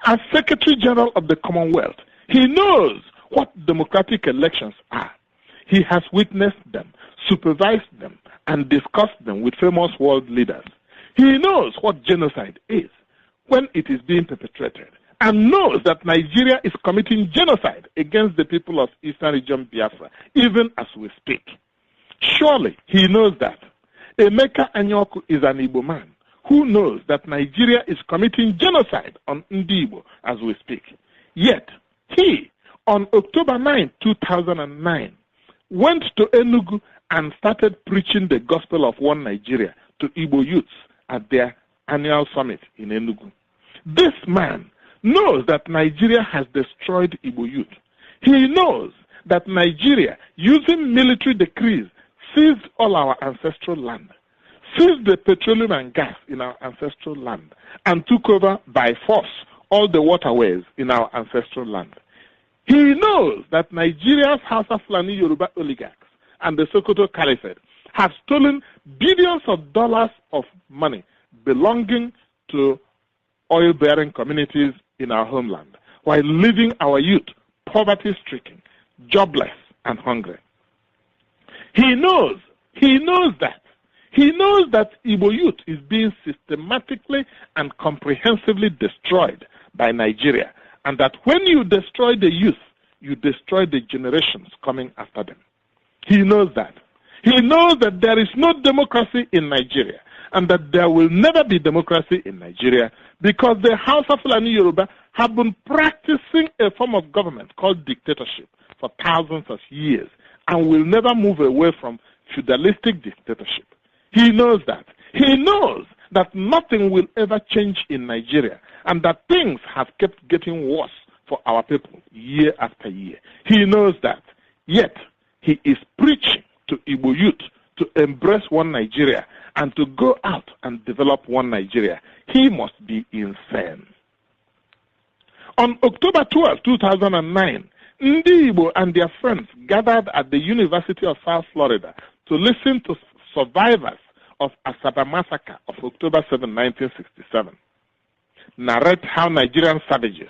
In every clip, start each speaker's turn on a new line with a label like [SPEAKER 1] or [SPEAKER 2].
[SPEAKER 1] As Secretary General of the Commonwealth, he knows what democratic elections are. He has witnessed them, supervised them, and discussed them with famous world leaders. He knows what genocide is when it is being perpetrated, and knows that Nigeria is committing genocide against the people of Eastern Region Biafra, even as we speak. Surely he knows that. Emeka Anyaoku is an Igbo man who knows that Nigeria is committing genocide on Ndi Igbo as we speak. Yet, he, on October 9, 2009, went to Enugu and started preaching the gospel of one Nigeria to Igbo youths at their annual summit in Enugu. This man knows that Nigeria has destroyed Igbo youth. He knows that Nigeria, using military decrees, seized all our ancestral land, seized the petroleum and gas in our ancestral land, and took over by force all the waterways in our ancestral land. He knows that Nigeria's House of Fulani Yoruba oligarchs and the Sokoto Caliphate have stolen billions of dollars of money belonging to oil-bearing communities in our homeland, while leaving our youth poverty-stricken, jobless, and hungry. He knows that Igbo youth is being systematically and comprehensively destroyed by Nigeria, and that when you destroy the youth, you destroy the generations coming after them. He knows that. He knows that there is no democracy in Nigeria, and that there will never be democracy in Nigeria, because the House of Fulani Yoruba have been practicing a form of government called dictatorship for thousands of years, and will never move away from feudalistic dictatorship. He knows that. He knows that nothing will ever change in Nigeria, and that things have kept getting worse for our people year after year. He knows that. Yet, he is preaching to Igbo youth to embrace one Nigeria and to go out and develop one Nigeria. He must be insane. On October 12, 2009, Ndi Igbo and their friends gathered at the University of South Florida to listen to survivors of Asaba massacre of October 7, 1967, narrate how Nigerian savages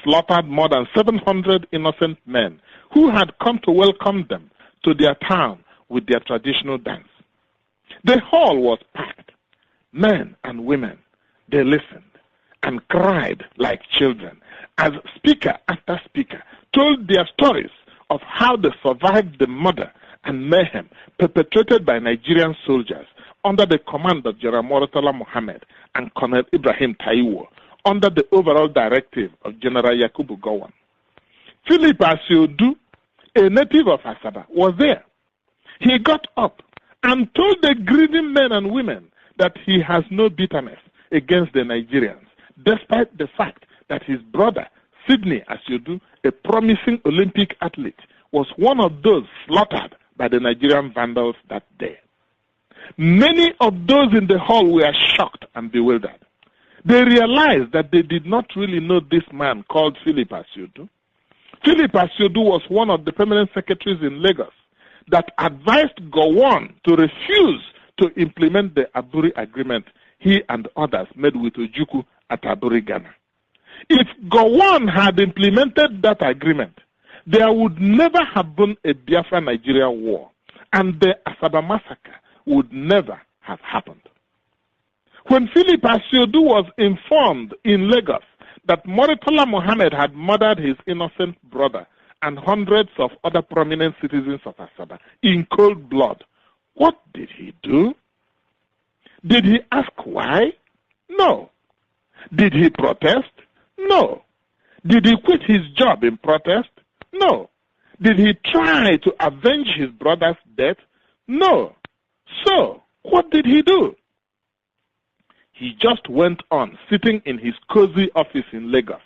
[SPEAKER 1] slaughtered more than 700 innocent men who had come to welcome them to their town with their traditional dance. The hall was packed. Men and women, they listened and cried like children as speaker after speaker told their stories of how they survived the murder and mayhem perpetrated by Nigerian soldiers under the command of General Murtala Mohammed and Colonel Ibrahim Taiwo, under the overall directive of General Yakubu Gowon. Philip Asiodu, a native of Asaba, was there. He got up and told the grieving men and women that he has no bitterness against the Nigerians, despite the fact that his brother, Sidney Asiodu, a promising Olympic athlete, was one of those slaughtered by the Nigerian vandals that day. Many of those in the hall were shocked and bewildered. They realized that they did not really know this man called Philip Asiodu. Philip Asiodu was one of the permanent secretaries in Lagos that advised Gowon to refuse to implement the Aburi Agreement he and others made with Ojukwu at Aburi, Ghana. If Gowon had implemented that agreement, there would never have been a Biafra-Nigeria war, and the Asaba massacre would never have happened. When Philip Asiodu was informed in Lagos that Murtala Mohammed had murdered his innocent brother and hundreds of other prominent citizens of Asaba in cold blood, what did he do? Did he ask why? No. Did he protest? No. Did he quit his job in protest? No. Did he try to avenge his brother's death? No. So, what did he do? He just went on sitting in his cozy office in Lagos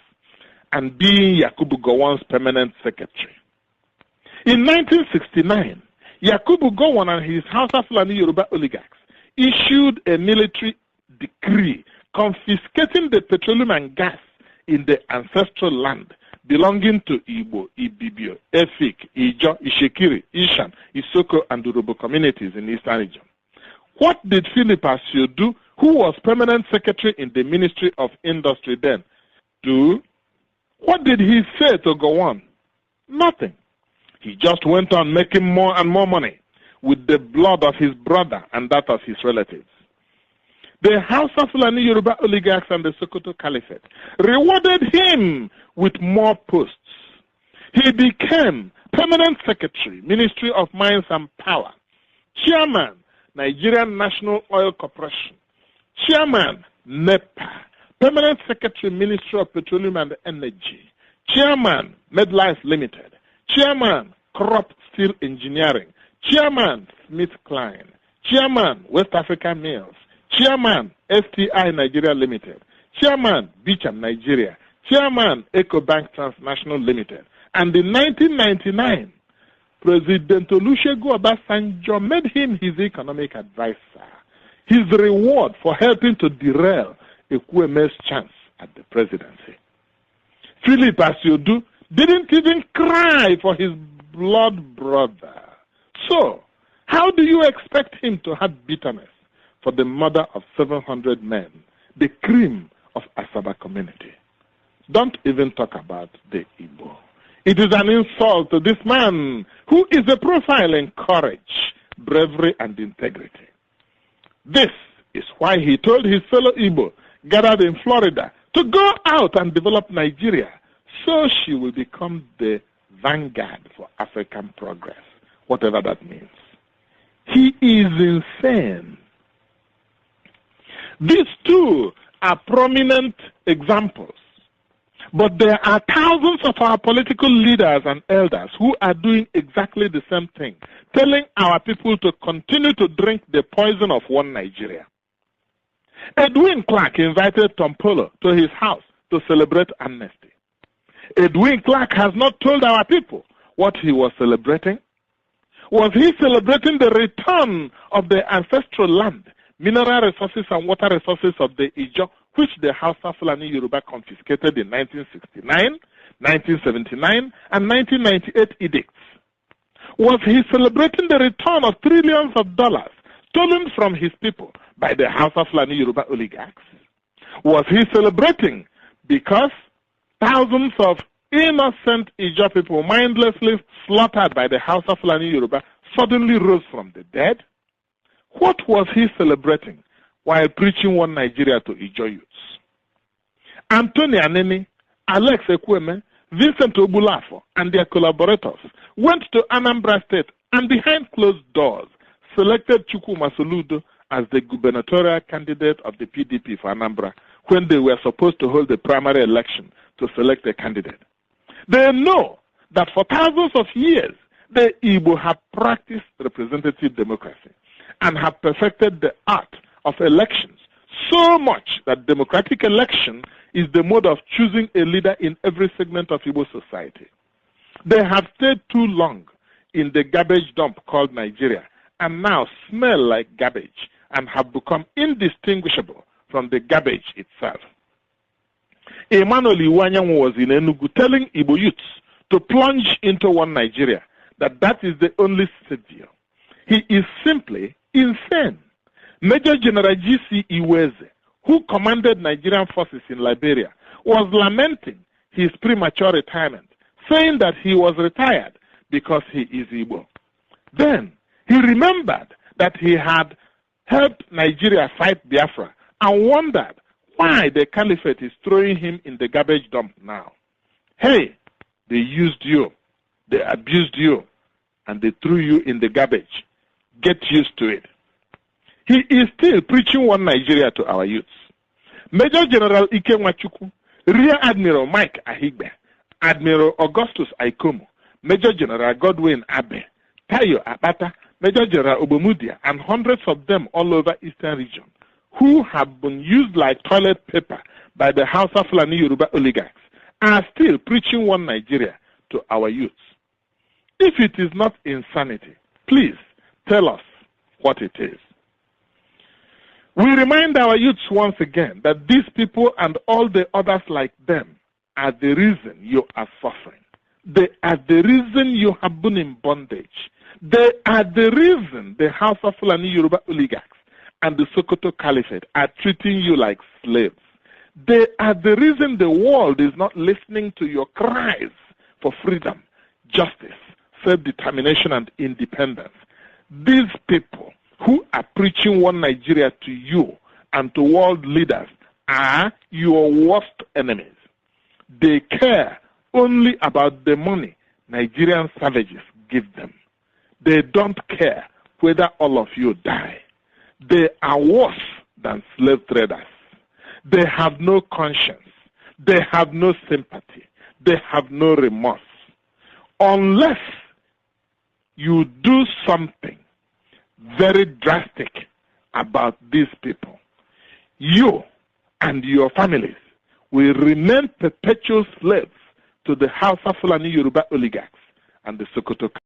[SPEAKER 1] and being Yakubu Gowon's permanent secretary. In 1969, Yakubu Gowon and his House of Fulani Yoruba oligarchs issued a military decree confiscating the petroleum and gas in the ancestral land belonging to Igbo, Ibibio, Efik, Ijo, Ishekiri, Ishan, Isoko, and Urobo communities in Eastern region. What did Philip Asiodu, who was permanent secretary in the Ministry of Industry then, do? What did he say to go on? Nothing. He just went on making more and more money with the blood of his brother and that of his relatives. The House of Fulani Yoruba oligarchs and the Sokoto Caliphate rewarded him with more posts. He became Permanent Secretary, Ministry of Mines and Power, Chairman, Nigerian National Oil Corporation, Chairman, NEPA, Permanent Secretary, Ministry of Petroleum and Energy, Chairman, MedLife Limited, Chairman, Crop Steel Engineering, Chairman, Smith Klein, Chairman, West Africa Mills, Chairman, STI Nigeria Limited, Chairman, Beacham Nigeria, Chairman, EcoBank Transnational Limited. And in 1999, President Olusegun Obasanjo made him his economic advisor. His reward for helping to derail Ekwueme's chance at the presidency. Philip Asiodu didn't even cry for his blood brother. So, how do you expect him to have bitterness for the murder of 700 men, the cream of Asaba community? Don't even talk about the Igbo. It is an insult to this man who is a profile in courage, bravery, and integrity. This is why he told his fellow Igbo gathered in Florida to go out and develop Nigeria so she will become the vanguard for African progress, whatever that means. He is insane. These two are prominent examples. But there are thousands of our political leaders and elders who are doing exactly the same thing, telling our people to continue to drink the poison of one Nigeria. Edwin Clark invited Tom Polo to his house to celebrate amnesty. Edwin Clark has not told our people what he was celebrating. Was he celebrating the return of the ancestral land, mineral resources and water resources of the Ijo, which the House of Fulani Yoruba confiscated in 1969, 1979, and 1998 edicts? Was he celebrating the return of trillions of dollars stolen from his people by the House of Fulani Yoruba oligarchs? Was he celebrating because thousands of innocent Ijo people mindlessly slaughtered by the House of Fulani Yoruba suddenly rose from the dead? What was he celebrating while preaching one Nigeria to Ijo youths? Anthony Aneni, Alex Ekwueme, Vincent Obulafo, and their collaborators went to Anambra State and behind closed doors selected Chukwuma Soludo as the gubernatorial candidate of the PDP for Anambra when they were supposed to hold the primary election to select a candidate. They know that for thousands of years, the Igbo have practiced representative democracy and have perfected the art of elections so much that democratic election is the mode of choosing a leader in every segment of Igbo society. They have stayed too long in the garbage dump called Nigeria and now smell like garbage and have become indistinguishable from the garbage itself. Emmanuel Iwanyanwu was in Enugu telling Igbo youths to plunge into one Nigeria, that is the only savior. He is simply insane. Major General G.C. Iweze, who commanded Nigerian forces in Liberia, was lamenting his premature retirement, saying that he was retired because he is Igbo. Then he remembered that he had helped Nigeria fight Biafra and wondered why the caliphate is throwing him in the garbage dump now. Hey, they used you, they abused you, and they threw you in the garbage. Get used to it. He is still preaching one Nigeria to our youths. Major General Ike Nwachukwu, Rear Admiral Mike Ahigbe, Admiral Augustus Aikomo, Major General Godwin Abe, Tayo Abata, Major General Obomudia, and hundreds of them all over Eastern region, who have been used like toilet paper by the House of Fulani Yoruba oligarchs, are still preaching one Nigeria to our youths. If it is not insanity, please tell us what it is. We remind our youths once again that these people and all the others like them are the reason you are suffering. They are the reason you have been in bondage. They are the reason the House of Fulani Yoruba oligarchs and the Sokoto Caliphate are treating you like slaves. They are the reason the world is not listening to your cries for freedom, justice, self-determination, and independence. These people who are preaching one Nigeria to you and to world leaders are your worst enemies. They care only about the money Nigerian savages give them. They don't care whether all of you die. They are worse than slave traders. They have no conscience. They have no sympathy. They have no remorse. Unless you do something very drastic about these people, you and your families will remain perpetual slaves to the Hausa Fulani Yoruba oligarchs and the Sokoto